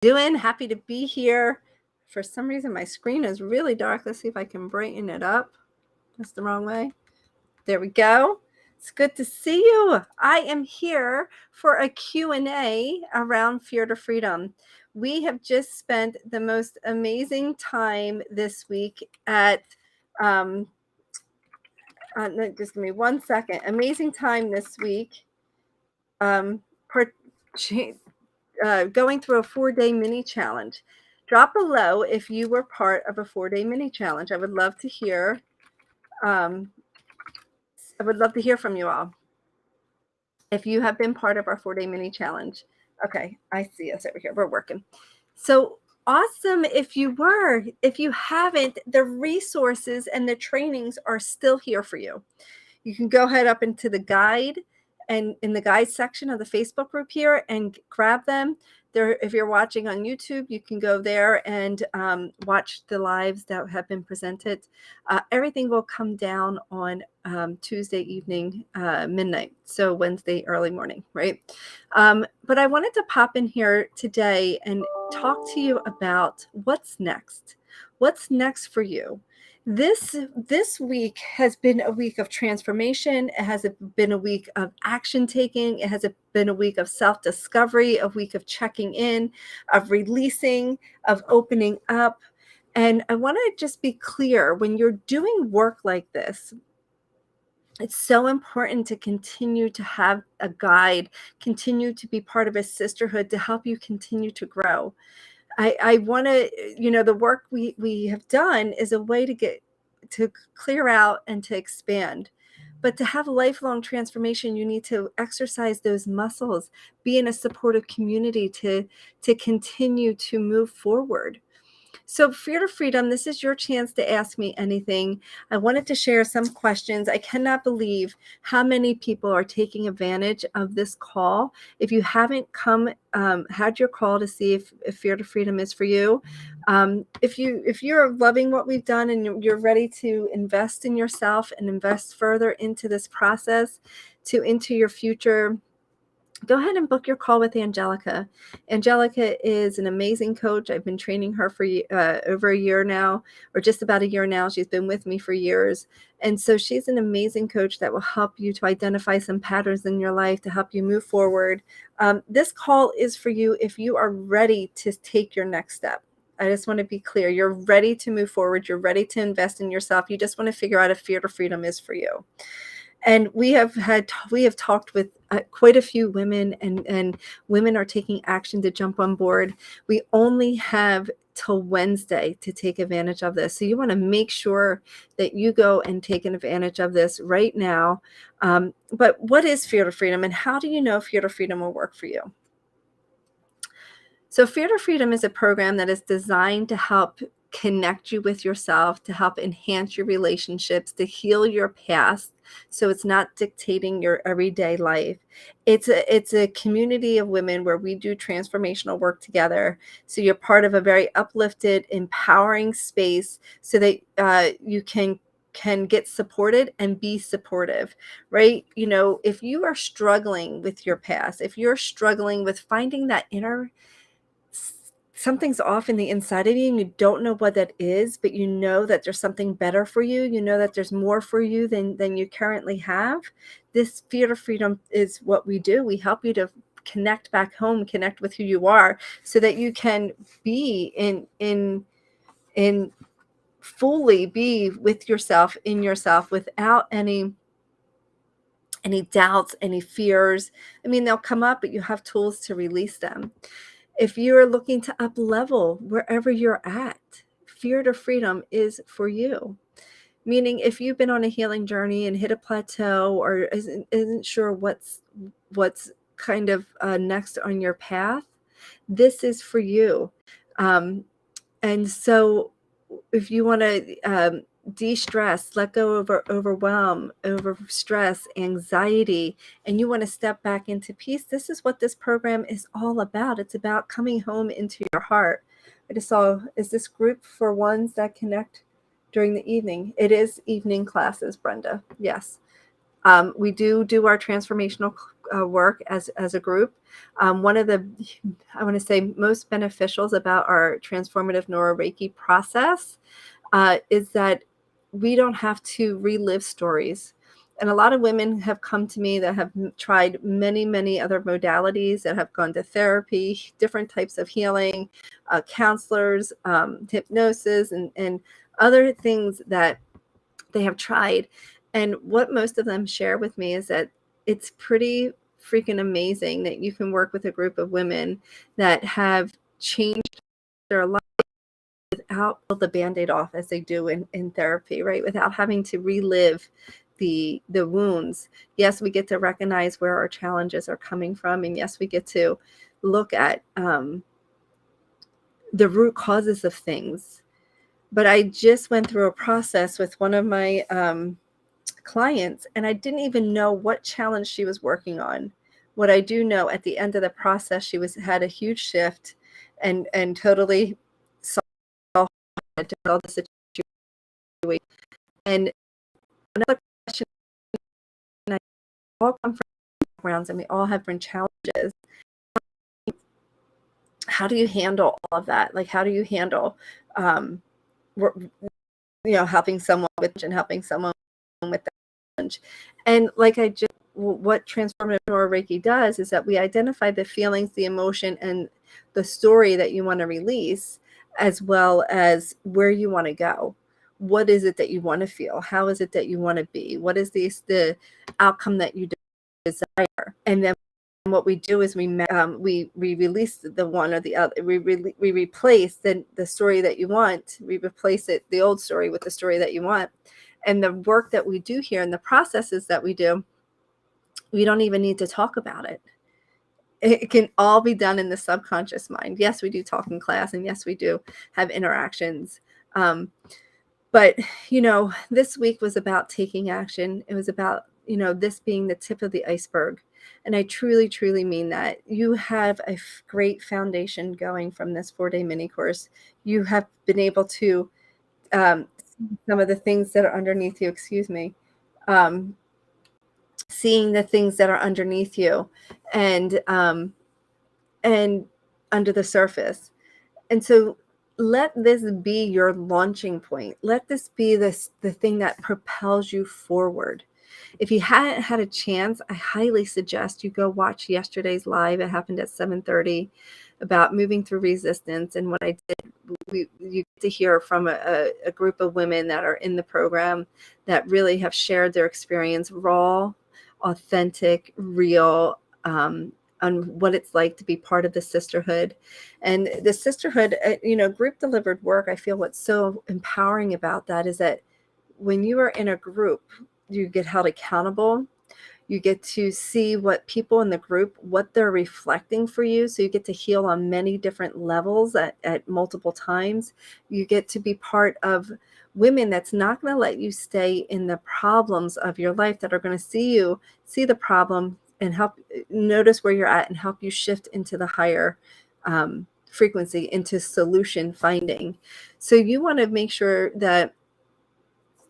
Doing? Happy to be here. For some reason, my screen is really dark. Let's see if I can brighten it up. That's the wrong way. There we go. It's good to see you. I am here for a Q&A around Fear to Freedom. We have just spent the most amazing time this week at, just give me 1 second. Amazing time this week. Going through a 4-day mini challenge. Drop below if you were part of a 4-day mini challenge. I would love to hear. I would love to hear from you all. If you have been part of our 4-day mini challenge. Okay, I see us over here. We're working. So awesome if you were. If you haven't, the resources and the trainings are still here for you. You can go ahead up into the guide and in the guide section of the Facebook group here and grab them. There, if you're watching on YouTube, you can go there and watch the lives that have been presented. Everything will come down on Tuesday evening, midnight, so Wednesday early morning, right? But I wanted to pop in here today and talk to you about what's next. What's next for you? This week has been a week of transformation. It has been a week of action taking. It has been a week of self-discovery, a week of checking in, of releasing, of opening up. And I want to just be clear, when you're doing work like this, it's so important to continue to have a guide, continue to be part of a sisterhood to help you continue to grow. I want to, the work we have done is a way to clear out and to expand. But to have lifelong transformation, you need to exercise those muscles, be in a supportive community to continue to move forward. So Fear to Freedom, this is your chance to ask me anything. I wanted to share some questions. I cannot believe how many people are taking advantage of this call. If you haven't had your call to see if Fear to Freedom is for you, if you're loving what we've done and you're ready to invest in yourself and invest further into this process, into your future, go ahead and book your call with Angelica. Angelica is an amazing coach. I've been training her for over a year now, or just about a year now. She's been with me for years. And so she's an amazing coach that will help you to identify some patterns in your life to help you move forward. This call is for you if you are ready to take your next step. I just want to be clear. You're ready to move forward. You're ready to invest in yourself. You just want to figure out if Fear to Freedom is for you. And we have talked with quite a few women, and women are taking action to jump on board. We only have till Wednesday to take advantage of this. So you want to make sure that you go and take advantage of this right now. But what is Fear to Freedom, and how do you know Fear to Freedom will work for you? So Fear to Freedom is a program that is designed to help connect you with yourself, to help enhance your relationships, to heal your past, so it's not dictating your everyday life. It's a community of women where we do transformational work together. So you're part of a very uplifted, empowering space so that you can get supported and be supportive, right? If you are struggling with your past, if you're struggling with finding that something's off in the inside of you and you don't know what that is, but you know that there's something better for you, you know that there's more for you than you currently have, this Fear to Freedom is what we do. We help you to connect back home, connect with who you are, so that you can be in fully be with yourself, in yourself, without any doubts, any fears. I mean, they'll come up, but you have tools to release them. If you're looking to up level wherever you're at, Fear to Freedom is for you. Meaning, if you've been on a healing journey and hit a plateau, or isn't sure what's kind of next on your path, this is for you. And so if you want to de-stress, let go of overwhelm, over stress, anxiety, and you want to step back into peace, this is what this program is all about. It's about coming home into your heart. I just saw, is this group for ones that connect during the evening? It is evening classes, Brenda. Yes. We do our transformational work as a group. One of the, I want to say, most beneficials about our transformative neuroreiki process is that we don't have to relive stories. And a lot of women have come to me that have tried many, many other modalities, that have gone to therapy, different types of healing, counselors, hypnosis, and other things that they have tried. And what most of them share with me is that it's pretty freaking amazing that you can work with a group of women that have changed their life without the band-aid off, as they do in therapy, right? Without having to relive the wounds. Yes, we get to recognize where our challenges are coming from, and yes, we get to look at the root causes of things. But I just went through a process with one of my clients, and I didn't even know what challenge she was working on. What I do know, at the end of the process, she had a huge shift, and totally saw all the situation. And another question, I all come from backgrounds, and we all have different challenges. How do you handle all of that? Like, how do you handle helping someone with and helping someone with that challenge? And like what transformative neuroreiki does is that we identify the feelings, the emotion, and the story that you want to release, as well as where you want to go. What is it that you want to feel? How is it that you want to be? What is the outcome that you desire? And then what we do is we release the one or the other. We replace the story that you want. We replace the old story with the story that you want. And the work that we do here and the processes that we do, we don't even need to talk about it. It can all be done in the subconscious mind. Yes, we do talk in class, and yes, we do have interactions. But, this week was about taking action. It was about, this being the tip of the iceberg. And I truly, truly mean that. You have a great foundation going from this 4-day mini course. You have been able to see some of the things that are underneath you, seeing the things that are underneath you and under the surface. And so let this be your launching point. Let this be the thing that propels you forward. If you hadn't had a chance, I highly suggest you go watch yesterday's live. It happened at 7:30 about moving through resistance. And what I did, you get to hear from a group of women that are in the program that really have shared their experience, raw, authentic, real, on what it's like to be part of the sisterhood. And the sisterhood, group delivered work, I feel what's so empowering about that is that when you are in a group, you get held accountable. You get to see what people in the group, what they're reflecting for you. So you get to heal on many different levels at multiple times. You get to be part of women that's not going to let you stay in the problems of your life, that are going to see the problem and help notice where you're at and help you shift into the higher frequency, into solution finding. So you want to make sure that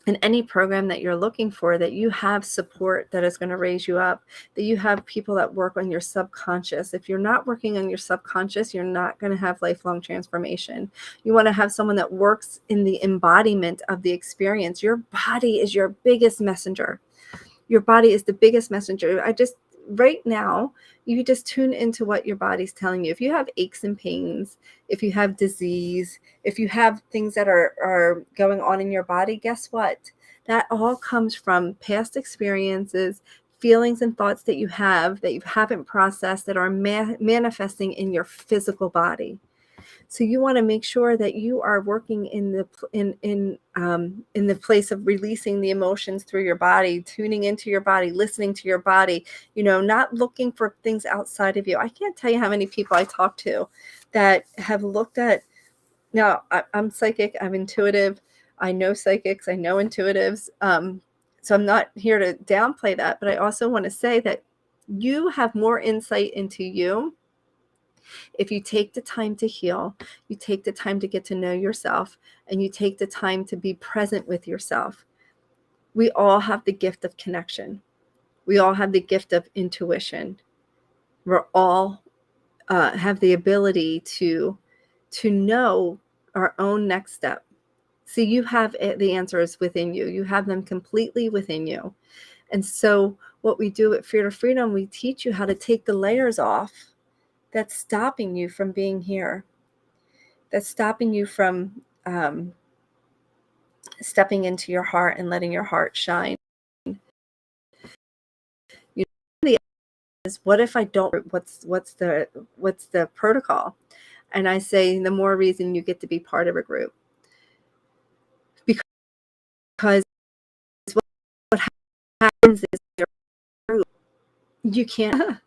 in any program that you're looking for, that you have support that is going to raise you up, that you have people that work on your subconscious. If you're not working on your subconscious, you're not going to have lifelong transformation. You want to have someone that works in the embodiment of the experience. Your body is your biggest messenger. Your body is the biggest messenger. Right now, you just tune into what your body's telling you. If you have aches and pains, if you have disease, if you have things that are going on in your body, guess what? That all comes from past experiences, feelings and thoughts that you haven't processed, that are manifesting in your physical body. So you want to make sure that you are working in the place of releasing the emotions through your body, tuning into your body, listening to your body, not looking for things outside of you. I can't tell you how many people I talk to that have looked at, now I'm psychic, I'm intuitive, I know psychics, I know intuitives. So I'm not here to downplay that, but I also want to say that you have more insight into you if you take the time to heal, you take the time to get to know yourself, and you take the time to be present with yourself. We all have the gift of connection. We all have the gift of intuition. We're all have the ability to know our own next step. See, you have the answers within you. You have them completely within you. And so what we do at Fear to Freedom, we teach you how to take the layers off that's stopping you from being here, that's stopping you from stepping into your heart and letting your heart shine. You know, the is, what if I don't? What's the protocol? And I say, the more reason you get to be part of a group, because what happens is your group, you can't.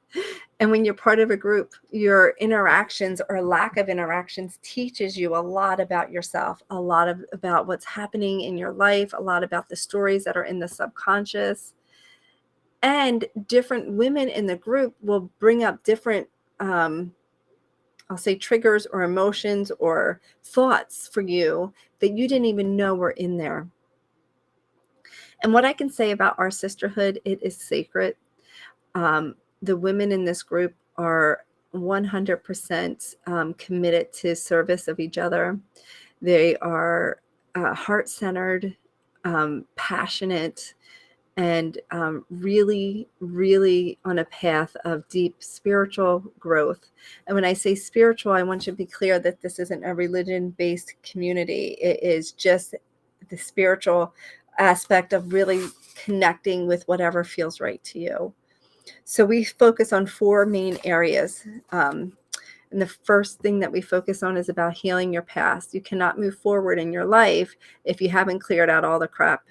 And when you're part of a group, your interactions or lack of interactions teaches you a lot about yourself, a lot about what's happening in your life, a lot about the stories that are in the subconscious. And different women in the group will bring up different, I'll say, triggers or emotions or thoughts for you that you didn't even know were in there. And what I can say about our sisterhood, it is sacred. The women in this group are 100% committed to service of each other. They are heart-centered, passionate, and really, really on a path of deep spiritual growth. And when I say spiritual, I want you to be clear that this isn't a religion-based community. It is just the spiritual aspect of really connecting with whatever feels right to you. So we focus on 4 main areas. And the first thing that we focus on is about healing your past. You cannot move forward in your life if you haven't cleared out all the crap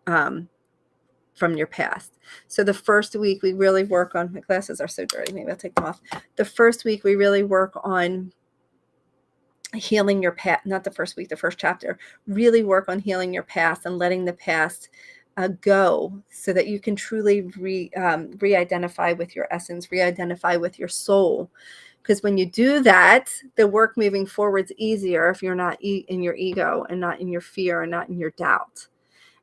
from your past. So the first week we really work on, my glasses are so dirty, maybe I'll take them off. The first week we really work on healing your past, not the first week, the first chapter, really work on healing your past and letting the past go, so that you can truly re-identify with your essence, re-identify with your soul. Because when you do that, the work moving forward is easier if you're not in your ego and not in your fear and not in your doubt.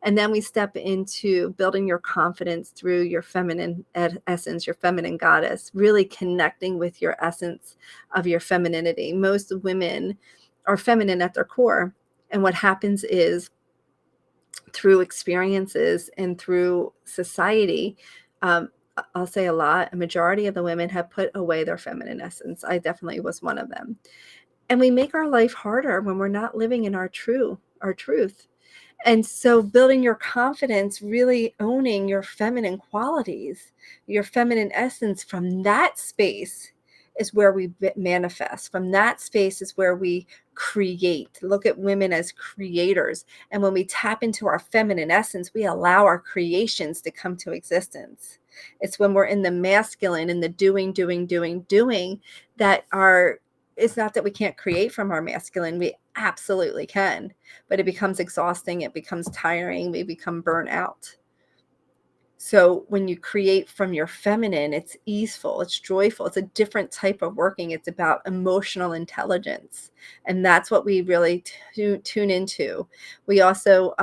And then we step into building your confidence through your feminine essence, your feminine goddess, really connecting with your essence of your femininity. Most women are feminine at their core. And what happens is, through experiences and through society, I'll say a majority of the women have put away their feminine essence. I definitely was one of them. And we make our life harder when we're not living in our truth. And so building your confidence, really owning your feminine qualities, your feminine essence, from that space is where we manifest. From that space is where we create. Look at women as creators. And when we tap into our feminine essence, we allow our creations to come to existence. It's when we're in the masculine, in the doing, that it's not that we can't create from our masculine. We absolutely can, but it becomes exhausting. It becomes tiring. We become burnt out. So when you create from your feminine, it's easeful, it's joyful, it's a different type of working. It's about emotional intelligence. And that's what we really tune into. We also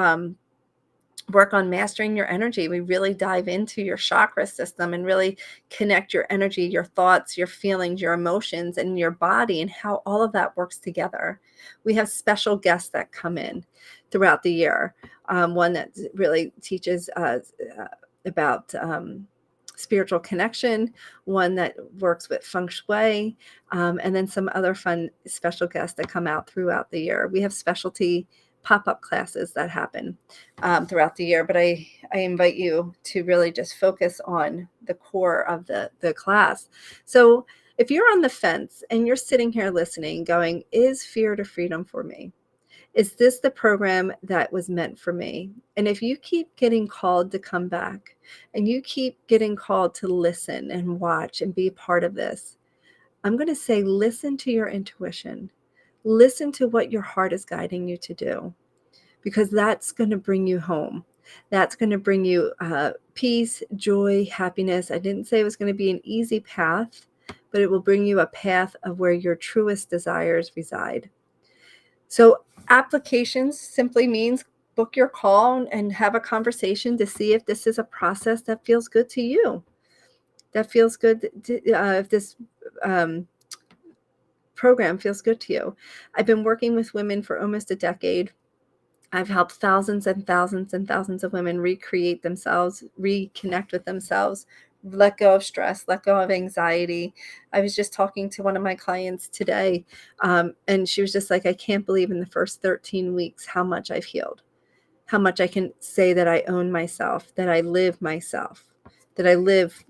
work on mastering your energy. We really dive into your chakra system and really connect your energy, your thoughts, your feelings, your emotions, and your body, and how all of that works together. We have special guests that come in throughout the year. One that really teaches about spiritual connection, one that works with feng shui, and then some other fun special guests that come out throughout the year. We have specialty pop-up classes that happen throughout the year, but I invite you to really just focus on the core of the class. So if you're on the fence and you're sitting here listening going, is Fear to Freedom for me? Is this the program that was meant for me? And if you keep getting called to come back, and you keep getting called to listen and watch and be part of this, I'm going to say, listen to your intuition. Listen to what your heart is guiding you to do, because that's going to bring you home. That's going to bring you peace, joy, happiness. I didn't say it was going to be an easy path, but it will bring you a path of where your truest desires reside. So applications simply means book your call and have a conversation to see if this is a process that feels good to you, that feels good if this um, program feels good to you. I've been working with women for almost a decade. I've helped thousands and thousands and thousands of women recreate themselves, reconnect with themselves, let go of stress, let go of anxiety. I was just talking to one of my clients today, and she was just like, I can't believe in the first 13 weeks how much I've healed, how much I can say that I own myself, that I live myself, that I live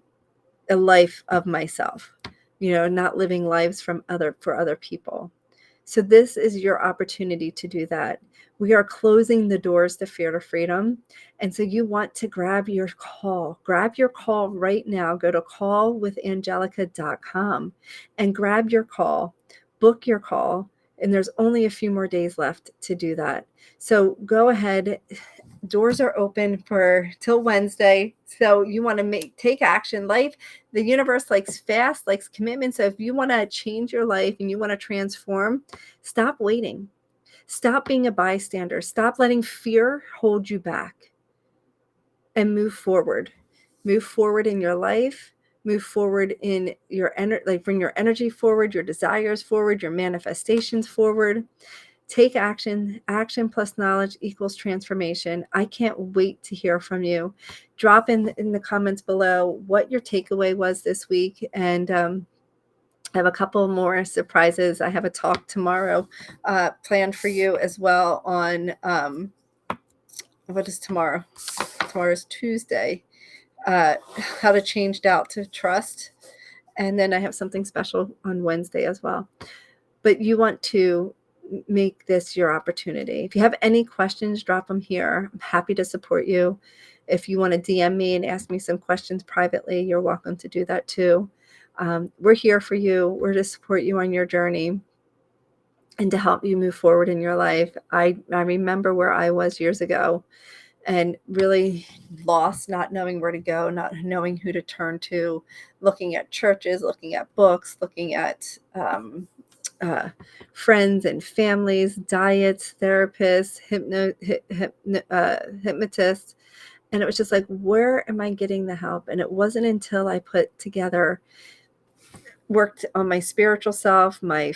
a life of myself, not living lives for other people. So this is your opportunity to do that. We are closing the doors to Fear to Freedom. And so you want to grab your call. Grab your call right now. Go to callwithangelica.com and grab your call. Book your call. And there's only a few more days left to do that. So go ahead. Doors are open for till Wednesday. So you want to take action. Life, the universe likes fast, likes commitment. So if you want to change your life and you want to transform, stop waiting. Stop being a bystander. Stop letting fear hold you back and move forward. Move forward in your life. Move forward in your energy, like bring your energy forward, your desires forward, your manifestations forward. Take action. Action plus knowledge equals transformation. I can't wait to hear from you. Drop in the comments below what your takeaway was this week. And I have a couple more surprises. I have a talk tomorrow planned for you as well on what is tomorrow? Tomorrow is Tuesday. How to change doubt to trust. And then I have something special on Wednesday as well. But you want to make this your opportunity. If you have any questions, drop them here. I'm happy to support you. If you want to DM me and ask me some questions privately, you're welcome to do that too. We're here for you. We're to support you on your journey and to help you move forward in your life. I remember where I was years ago and really lost, not knowing where to go, not knowing who to turn to, looking at churches, looking at books, looking at friends and families, diets, therapists, hypnotists. And it was just like, where am I getting the help? And it wasn't until I worked on my spiritual self, my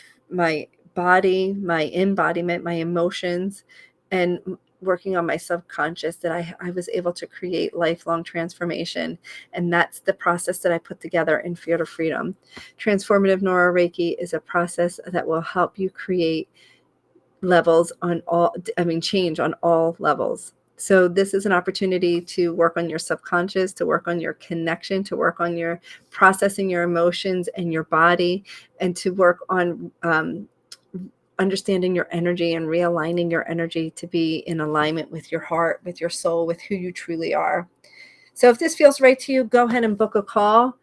body, my embodiment, my emotions, and working on my subconscious that I was able to create lifelong transformation. And that's the process that I put together in Fear to Freedom. Transformative Neuro Reiki is a process that will help you create change on all levels. So this is an opportunity to work on your subconscious, to work on your connection, to work on your processing your emotions and your body, and to work on understanding your energy and realigning your energy to be in alignment with your heart, with your soul, with who you truly are. So if this feels right to you, go ahead and book a call.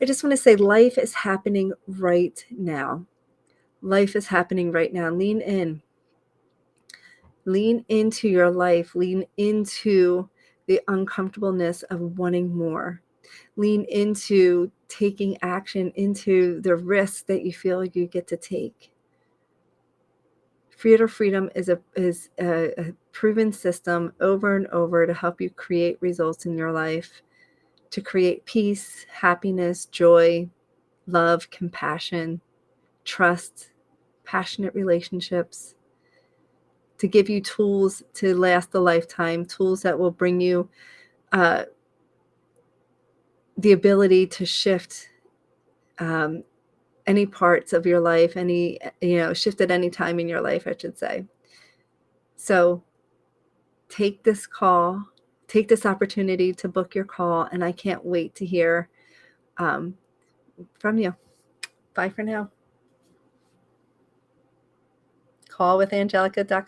I just want to say life is happening right now. Life is happening right now. Lean in. Lean into your life. Lean into the uncomfortableness of wanting more. Lean into taking action, into the risks that you feel you get to take. Fear to Freedom is a proven system over and over to help you create results in your life, to create peace, happiness, joy, love, compassion, trust, passionate relationships, to give you tools to last a lifetime, tools that will bring you the ability to shift any parts of your life, shift at any time in your life, I should say. So take this call, take this opportunity to book your call, and I can't wait to hear from you. Bye for now. Callwithangelica.com.